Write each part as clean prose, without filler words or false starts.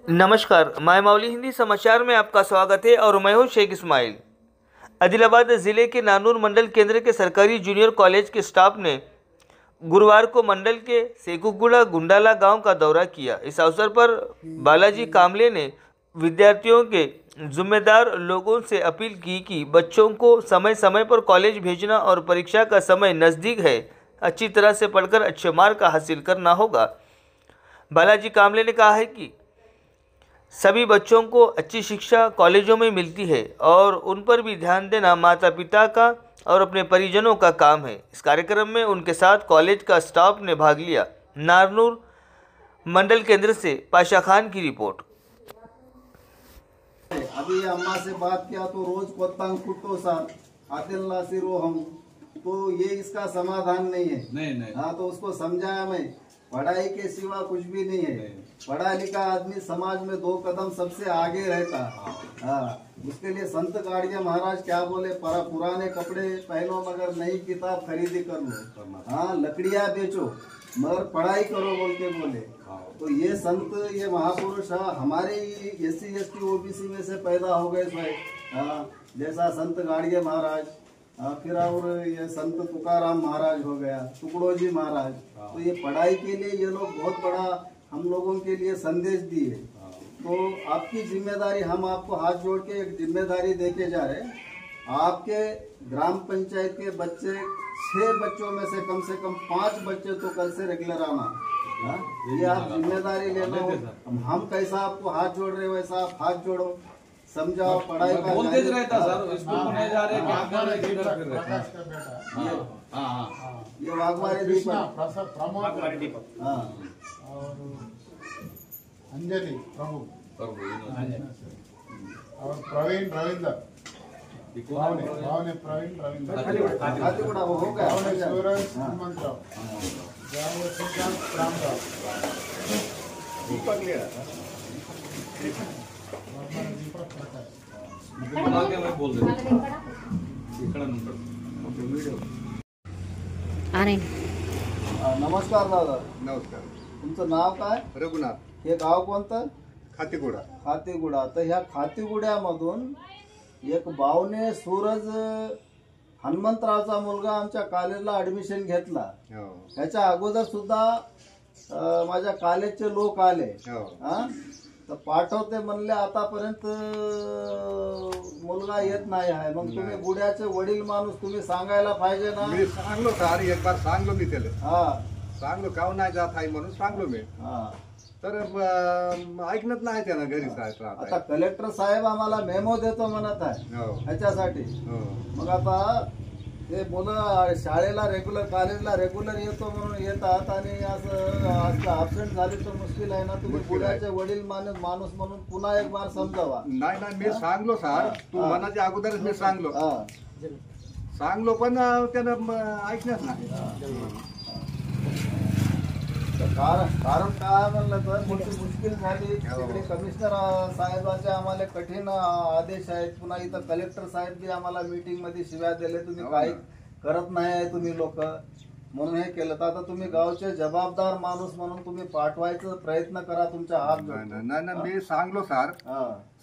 नमस्कार, माय माउली हिंदी समाचार में आपका स्वागत है और मैं हूं शेख इस्माइल। आदिलाबाद जिले के नानूर मंडल केंद्र के सरकारी जूनियर कॉलेज के स्टाफ ने गुरुवार को मंडल के सेकुगुड़ा गुंडाला गांव का दौरा किया। इस अवसर पर बालाजी कामले ने विद्यार्थियों के जिम्मेदार लोगों से अपील की कि बच्चों को समय समय पर कॉलेज भेजना और परीक्षा का समय नज़दीक है, अच्छी तरह से पढ़कर अच्छे मार्क हासिल करना होगा। बालाजी कामले ने कहा है कि सभी बच्चों को अच्छी शिक्षा कॉलेजों में मिलती है और उन पर भी ध्यान देना माता पिता का और अपने परिजनों का काम है। इस कार्यक्रम में उनके साथ कॉलेज का स्टाफ ने भाग लिया। नारनूर मंडल केंद्र से पाशा खान की रिपोर्ट। अभी अम्मा से बात किया तो रोज पतंग फुटो साथ आतिल्ला सिरो हम, तो ये इसका समाधान नहीं है। नहीं। हाँ, तो उसको समझाया मैं, पढ़ाई के सिवा कुछ भी नहीं है। पढ़ा लिखा आदमी समाज में 2 कदम सबसे आगे रहता। हाँ, उसके लिए संत गाड़िया महाराज क्या बोले, पुराने कपड़े पहनो मगर नई किताब खरीदी कर लो। हाँ, लकड़ियाँ बेचो मगर पढ़ाई करो बोल के बोले। तो ये संत, ये महापुरुष हमारे SC ST OBC में से पैदा हो गए भाई। हाँ, जैसा संत गाड़िया महाराज, फिर और ये संत तुकाराम महाराज हो गया, टुकड़ोजी महाराज। तो ये पढ़ाई के लिए ये लोग बहुत बड़ा हम लोगों के लिए संदेश दिए। तो आपकी जिम्मेदारी, हम आपको हाथ जोड़ के एक जिम्मेदारी देके जा रहे हैं। आपके ग्राम पंचायत के बच्चे 6 बच्चों में से कम 5 बच्चे तो कल से रेगुलर आना। ये आप जिम्मेदारी लेना हो। हम कैसा आपको हाथ जोड़ रहे हो वैसा आप हाथ जोड़ो, समझाओ। पढ़ाई का बोलते रहता सर, स्कूल में नहीं जा रहे, क्या कर रहे, किधर कर रहे। ये वाघमारी दीपक, हाँ, और अंजलि प्रभु और प्रवीण रविंदर, भावने प्रवीण रविंदर, खातीगुड़ा वो हो गया, सूरज हनुमंतराव, श्रीकांत रामराव, दीपक ले मैं बोल नमस्कार दादा. नमस्कार. तुमचं नाव काय? रघुनाथ. हे गाव कोणतं? खातीगुडा. खातीगुडा. तर ह्या खातीगुड्यामधून एक बावने सूरज हनुमंतरावचा मुलगा आमच्या कॉलेजला ऍडमिशन घेतला. ह्याच्या अगोदर सुद्धा माझ्या कॉलेजचे लोक आले. हा, तर पाठवते म्हणले, आतापर्यंत मुलगा येत नाही आहे. मग तुम्ही गुड्याचे वडील माणूस, तुम्ही सांगायला पाहिजे ना. मी सांगलो सर, एक बार सांगलो मी त्याला. हा, सांगलो काव नाही जात आहे म्हणून सांगलो मी. हा, तर ऐकणत नाही त्यानं घरी साहेब. आता कलेक्टर साहेब आम्हाला मेमो देतो म्हणत आहे ह्याच्यासाठी. मग आता ते मुलं शाळेला रेग्युलर, कॉलेजला रेग्युलर येतो म्हणून येतात आणि असं अब्सेंट झाली तर मुश्किल आहे ना. तुम्ही पुण्याचे वडील माणूस म्हणून पुन्हा एक बार समजावा. नाही मी सांगलो सर, तू मनाच्या अगोदरच मी सांगलो पण त्यानं ऐकण्यात नाही. कारण काय म्हणलं तर मोठी मुश्किल झाली. तिकडे कमिशनर साहेबांचे आम्हाला कठीण आदेश आहेत. पुन्हा इथं कलेक्टर साहेब बी आम्हाला मीटिंग मध्ये शिव्या दिले, तुम्ही काही करत नाही आहे तुम्ही लोक, म्हणून हे केलं. तर आता तुम्ही गावचे जबाबदार माणूस म्हणून तुम्ही पाठवायचा प्रयत्न करा. तुमच्या हात नाही मी सांगलो सर,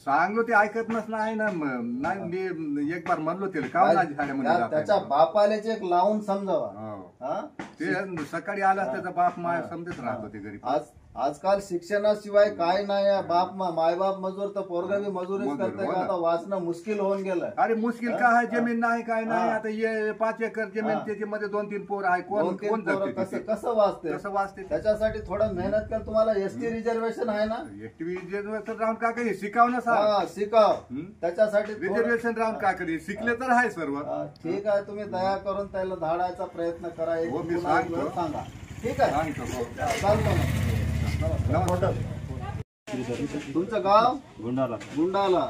सांगलो ते ऐकत नाही ना. नाही मी एक बार म्हणलो त्याला त्याच्या बापालेच एक लावून समजावा. ते सकाळी आला त्याचा बाप माय समजत राहतो ते घरी. आजकाल शिक्षणाशिवाय काय नाही. बाप मायबाप मजूर तर पोरगा बी मजुरीच करते. आता वाचणं मुश्किल होऊन गेलं. अरे मुश्किल काय आहे, जमीन नाही काय नाही. आता हे 5 एकर जमीन, त्याच्यामध्ये 2-3 पोर आहे. कोण कसं वाचते त्याच्यासाठी थोडं मेहनत कर. तुम्हाला ST रिझर्वेशन आहे ना. ST रिझर्वेशन राहून काय कधी शिकाव ना सर, शिकाव. त्याच्यासाठी रिझर्वेशन राहून काय कधी शिकले तर आहे सर्व. ठीक आहे, तुम्ही दया करून त्याला धाडायचा प्रयत्न करा. सांगा. ठीक आहे, चालतो. तुमचं गाव? गुंडाला.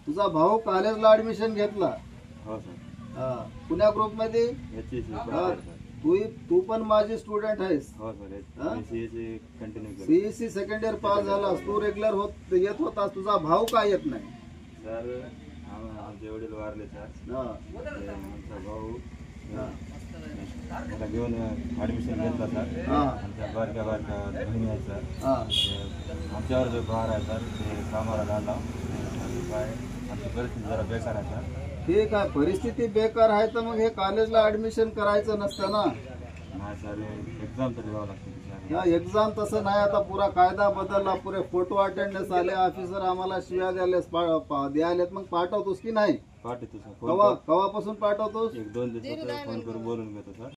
तुझा भाऊ कॉलेजला ऍडमिशन घेतला पुण्या ग्रुप मध्ये. तू पण माझी स्टुडंट आहेस. CEC सेकंड इयर पास झालास. तू रेग्युलर येत होतास. तुझा भाऊ का येत नाही? सर आमचे वडील वारले सर. आमचा भाऊ त्याला घेऊन ॲडमिशन घेतलं सर. हा आमच्या बारक्या बहिणी आहेत सर. हा आमच्यावर जो भार आहे सर ते कामाला घालला आणि काय आमची परिस्थिती जरा बेकार आहे सर. ठीक आहे, परिस्थिती बेकार आहे तर मग हे कॉलेजला ऍडमिशन करायचं नसतं ना. नाही सर एक्झाम तरी द्यावं लागते बिचारी. या एक्झाम तसं नाही, आता पुरा कायदा बदलला, पुरे फोटो अटेंडन्स आले, ऑफिसर आम्हाला शिव्या द्यायलेत, मग पाठवतोस की नाही? पाठवतो सर. कवापासून पाठवतोस? 1-2 दिवसात फोन करून बोलून घेतो सर.